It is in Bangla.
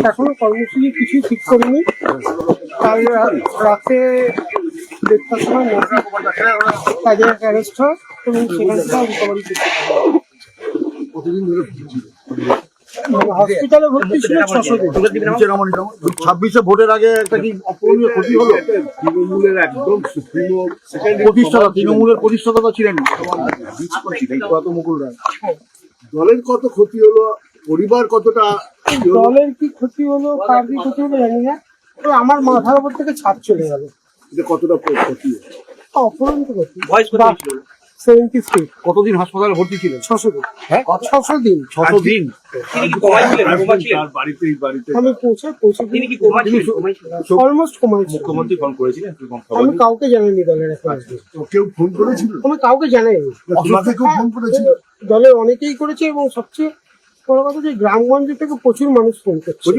এখনো কর্মসূচি কিছুই ঠিক করিনি। কাল রাতে 1:30টার সময় কাজের অ্যারেস্ট হয় এবং সেখান থেকে রিকভারি করতে হসপিটালে ভর্তি ছিল 600 দিন। 26শে ভোটের আগে একটা কি অপূরণীয় ক্ষতি হলো? তৃণমূলের একদম সুপ্রিমো প্রতিষ্ঠাতা, তৃণমূলের প্রতিষ্ঠাতা ছিলেন মুকুল রায়। দলের কত ক্ষতি হলো, পরিবার কতটা দলের কি ক্ষতি হলো, কার কি ক্ষতি হলো জানি না, তবে আমার মাথার উপর থেকে ছাদ চলে গেল। কতটা ক্ষতি অপরন্ত ক্ষতি। 73। কতদিন হাসপাতালে ভর্তি ছিলেন? 600 দিন। 600 দিন। 600 দিন। আমি পৌঁছে অলমোস্ট কমাইছি। মুখ্যমন্ত্রী ফোন করেছিলেন? আমি কাউকে জানাইনি দলের এখন। কেউ ফোন করেছিল? আমি কাউকে জানাইনি। কেউ ফোন করেছিল? দলের অনেকেই করেছে এবং সবচেয়ে বড় কথা যে গ্রামগঞ্জ থেকে প্রচুর মানুষ ফোন করছে।